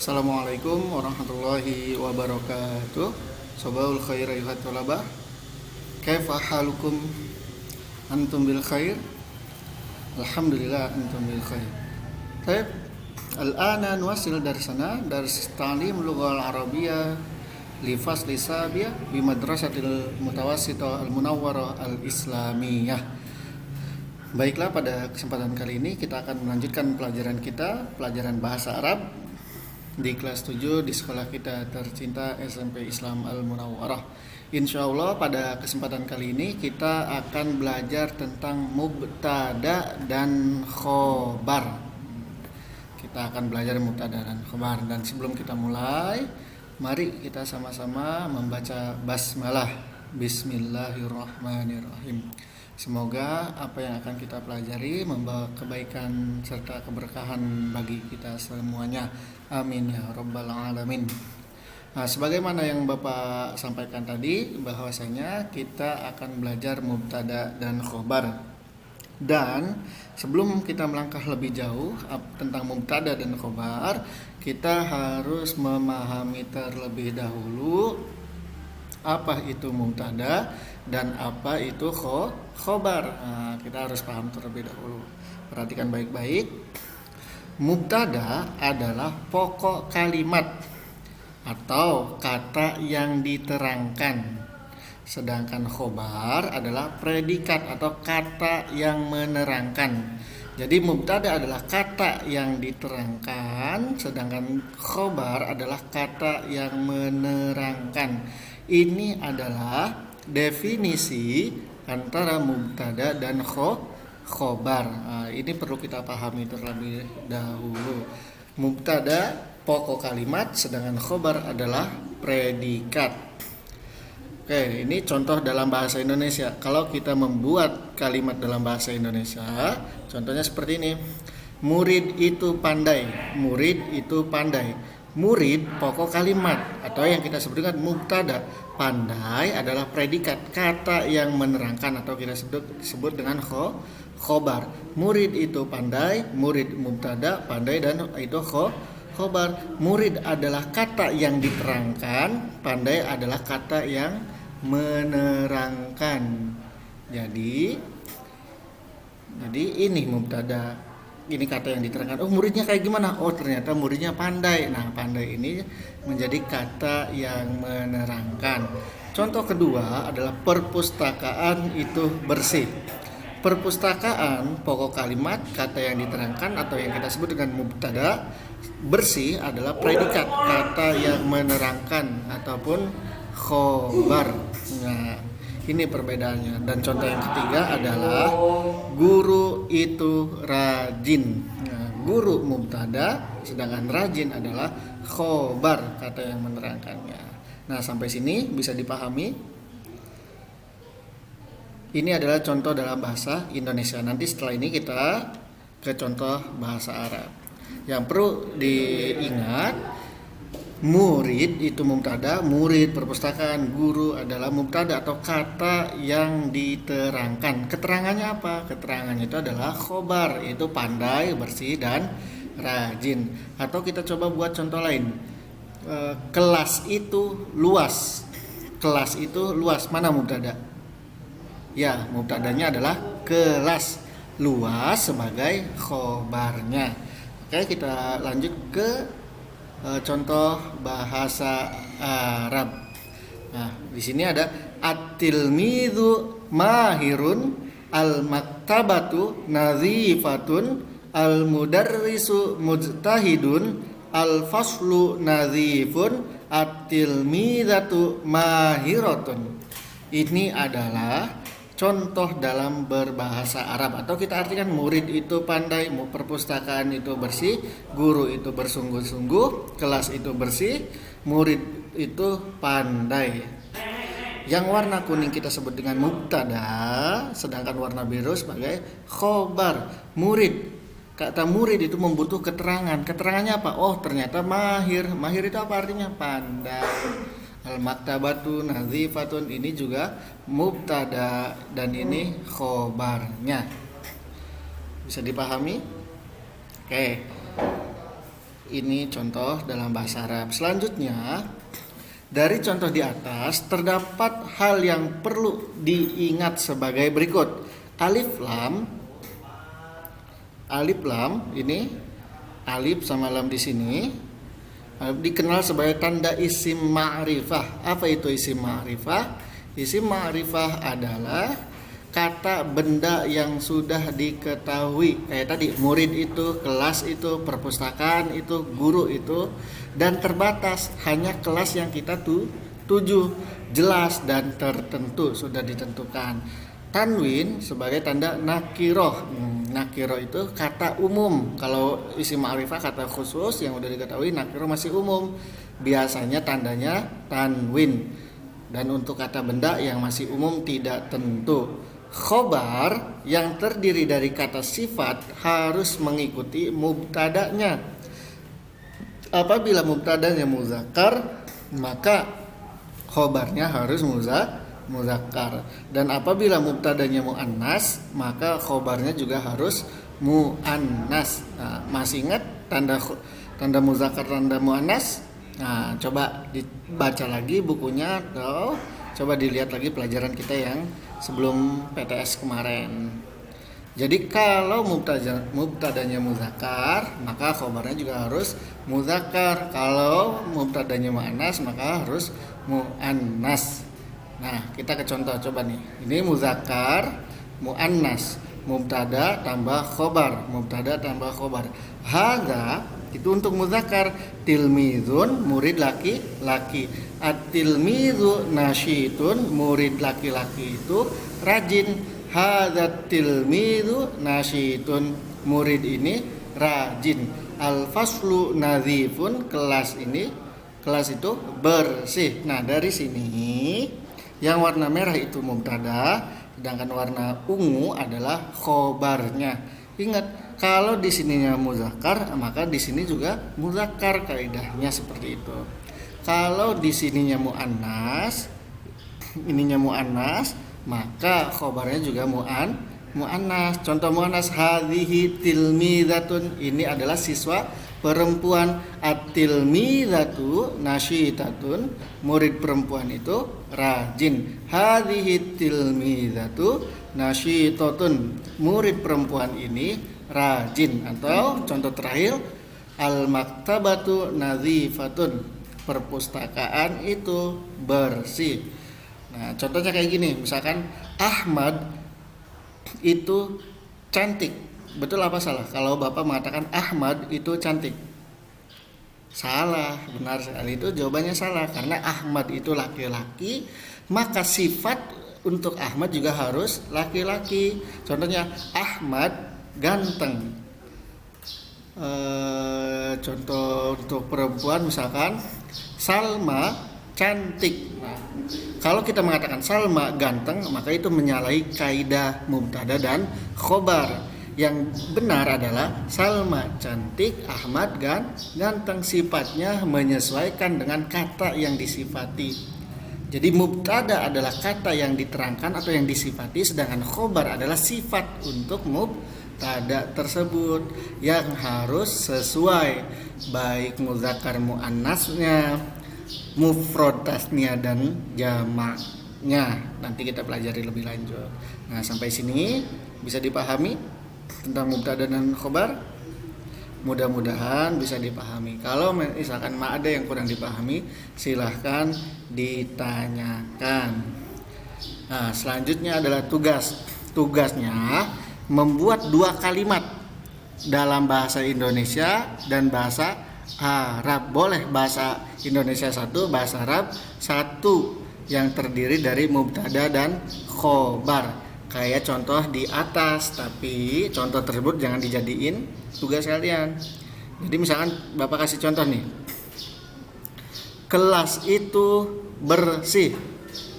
Assalamualaikum warahmatullahi wabarakatuh. Sabahul khair ayuhat talabah. Kaifa halukum? Antum bil khair? Alhamdulillah antum bil khair. Baik. Al-ana nuwasil darsana dars ta'lim lughal arabiyyah li fasli sabiyah bi madrasatil mutawassithah al-munawwarah al-islamiyah. Baiklah, pada kesempatan kali ini kita akan melanjutkan pelajaran bahasa Arab di kelas 7 di sekolah kita tercinta SMP Islam Al-Munawwarah. Insyaallah pada kesempatan kali ini kita akan belajar tentang mubtada dan khobar. Kita akan belajar mubtada dan khobar, dan sebelum kita mulai, mari kita sama-sama membaca basmalah. Bismillahirrahmanirrahim. Semoga apa yang akan kita pelajari membawa kebaikan serta keberkahan bagi kita semuanya. Amin ya rabbal alamin. Nah, sebagaimana yang Bapak sampaikan tadi, bahwasanya kita akan belajar mubtada dan khobar. Dan sebelum kita melangkah lebih jauh tentang mubtada dan khobar, kita harus memahami terlebih dahulu apa itu mubtada dan apa itu khobar. Nah, kita harus paham terlebih dahulu. Perhatikan baik-baik. Mubtada adalah pokok kalimat atau kata yang diterangkan. Sedangkan khobar adalah predikat atau kata yang menerangkan. Jadi mubtada adalah kata yang diterangkan, sedangkan khobar adalah kata yang menerangkan. Ini adalah definisi antara mubtada dan khobar. Nah, ini perlu kita pahami terlebih dahulu. Mubtada pokok kalimat, sedangkan khobar adalah predikat. Oke, ini contoh dalam bahasa Indonesia. Kalau kita membuat kalimat dalam bahasa Indonesia, contohnya seperti ini. Murid itu pandai. Murid itu pandai. Murid pokok kalimat atau yang kita sebut dengan mubtada. Pandai adalah predikat, kata yang menerangkan atau kita sebut dengan khobar. Murid itu pandai, murid mubtada, pandai dan itu khobar. Murid adalah kata yang diterangkan, pandai adalah kata yang menerangkan. Jadi ini mubtada. Ini kata yang diterangkan. Oh, muridnya kayak gimana? Oh, ternyata muridnya pandai. Nah, pandai ini menjadi kata yang menerangkan. Contoh kedua adalah perpustakaan itu bersih. Perpustakaan pokok kalimat, kata yang diterangkan atau yang kita sebut dengan mubtada. Bersih adalah predikat, kata yang menerangkan ataupun khobar. Nah, ini perbedaannya. Dan contoh yang ketiga adalah guru itu rajin. Nah, guru mubtada, sedangkan rajin adalah khobar, kata yang menerangkannya. Nah, sampai sini bisa dipahami. Ini adalah contoh dalam bahasa Indonesia. Nanti setelah ini kita ke contoh bahasa Arab. Yang perlu diingat, murid itu mubtada, murid perpustakaan, guru adalah mubtada atau kata yang diterangkan. Keterangannya apa? Keterangannya itu adalah khobar, itu pandai, bersih dan rajin. Atau kita coba buat contoh lain. Kelas itu luas. Kelas itu luas. Mana mubtada? Ya, mubtadanya adalah kelas. Luas sebagai khobarnya. Oke, kita lanjut ke contoh bahasa Arab. Nah, di sini ada at-tilmidhu mahirun, al-maktabatu nadhifatun, al-mudarrisu mujtahidun, al-faslu nadhifun, at-tilmidhatu mahiratun. Ini adalah contoh dalam berbahasa Arab, atau kita artikan murid itu pandai, perpustakaan itu bersih, guru itu bersungguh-sungguh, kelas itu bersih, murid itu pandai. Yang warna kuning kita sebut dengan mubtada, sedangkan warna biru sebagai khobar. Murid, kata murid itu membutuh keterangan. Keterangannya apa? Oh, ternyata mahir. Mahir itu apa artinya? Pandai. Al-maktabatu nadhifatun, ini juga mubtada dan ini khobarnya. Bisa dipahami? Oke. Ini contoh dalam bahasa Arab. Selanjutnya, dari contoh di atas terdapat hal yang perlu diingat sebagai berikut. Alif lam ini alif sama lam di sini dikenal sebagai tanda isim ma'rifah. Apa itu isim ma'rifah? Isim ma'rifah adalah kata benda yang sudah diketahui. Kayak tadi, murid itu, kelas itu, perpustakaan itu, guru itu, dan terbatas hanya kelas yang kita tuju, jelas dan tertentu, sudah ditentukan. Tanwin sebagai tanda nakiroh. Nakiroh itu kata umum. Kalau isim ma'rifah kata khusus yang udah diketahui, nakiroh masih umum. Biasanya tandanya tanwin. Dan untuk kata benda yang masih umum tidak tentu. Khobar yang terdiri dari kata sifat harus mengikuti mubtadanya. Apabila mubtadanya muzakkar, maka khobarnya harus muzakkar. Dan apabila mubtadanya muannas, maka khobarnya juga harus muannas. Nah, masih ingat tanda muzakkar, tanda muannas? Nah, coba dibaca lagi bukunya atau coba dilihat lagi pelajaran kita yang sebelum PTS kemarin. Jadi kalau mubtadanya muzakkar, maka khobarnya juga harus muzakkar. Kalau mubtadanya muannas, maka harus muannas. Nah, kita ke contoh coba nih. Ini muzakkar, muannas, mubtada tambah khobar, mubtada tambah khobar. Hadza itu untuk muzakkar, tilmizun murid laki-laki. At-tilmizu nasyitun murid laki-laki itu rajin. Hadza tilmizu nasyitun murid ini rajin. Al-faslu nadhifun kelas itu bersih. Nah, dari sini yang warna merah itu mubtada, sedangkan warna ungu adalah khobarnya. Ingat, kalau di sininya muzakkar, maka di sini juga muzakkar, kaidahnya seperti itu. Kalau di sininya muannas, ininya muannas, maka khobarnya juga muannas. Contoh muannas, hadhihi tilmizatun, ini adalah siswa perempuan. At-tilmizatu nasyitatun, murid perempuan itu rajin. Hadhihi tilmizatu nasyitatun, murid perempuan ini rajin. Atau contoh terakhir, al-maktabatu nadhifatun, perpustakaan itu bersih. Nah, contohnya kayak gini, misalkan Ahmad itu cantik. Betul apa salah kalau Bapak mengatakan Ahmad itu cantik? Salah, benar sekali, itu jawabannya salah. Karena Ahmad itu laki-laki, maka sifat untuk Ahmad juga harus laki-laki. Contohnya Ahmad ganteng. Contoh untuk perempuan misalkan Salma cantik. Nah, kalau kita mengatakan Salma ganteng, maka itu menyalahi kaidah mubtada dan khobar. Yang benar adalah Salma cantik, Ahmad ganteng. Sifatnya menyesuaikan dengan kata yang disifati. Jadi mubtada adalah kata yang diterangkan atau yang disifati, sedangkan khobar adalah sifat untuk mubtada tersebut yang harus sesuai, baik muzakkar muannasnya, mufrad tasnya dan jamaknya. Nanti kita pelajari lebih lanjut. Nah, sampai sini bisa dipahami tentang mubtada dan khobar? Mudah-mudahan bisa dipahami. Kalau misalkan ada yang kurang dipahami, silahkan ditanyakan. Nah, selanjutnya adalah tugasnya membuat 2 kalimat dalam bahasa Indonesia dan bahasa Arab. Boleh bahasa Indonesia 1, bahasa Arab 1, yang terdiri dari mubtada dan khobar. Kayak contoh di atas, tapi contoh tersebut jangan dijadiin tugas kalian. Jadi misalkan Bapak kasih contoh nih, kelas itu bersih.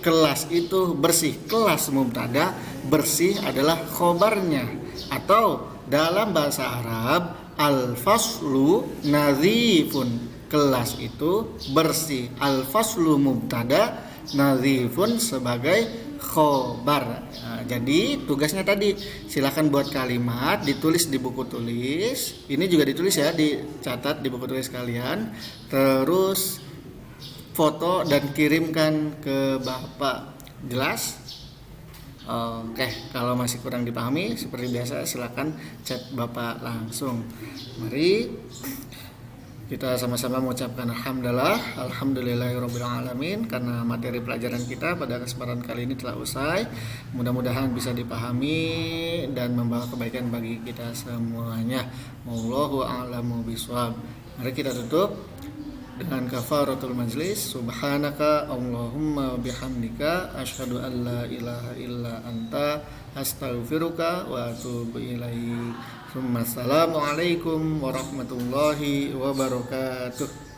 Kelas itu bersih. Kelas mubtada, bersih adalah khobarnya. Atau dalam bahasa Arab, al-faslu nadhifun, kelas itu bersih. Al-faslu mubtada, nadhifun sebagai khobar. Nah, jadi tugasnya tadi silakan buat kalimat, ditulis di buku tulis. Ini juga ditulis ya, dicatat di buku tulis kalian. Terus foto dan kirimkan ke Bapak. Jelas? Oke, kalau masih kurang dipahami seperti biasa silakan chat Bapak langsung. Mari kita sama-sama mengucapkan alhamdulillahirabbil alamin karena materi pelajaran kita pada kesempatan kali ini telah usai. Mudah-mudahan bisa dipahami dan membawa kebaikan bagi kita semuanya. Wallahu a'lamu bishawab. Mari kita tutup dengan kafaratul majlis. Subhanaka Allahumma bihamdika asyhadu an la ilaha illa anta astaghfiruka wa atubu ilaik. Assalamualaikum warahmatullahi wabarakatuh.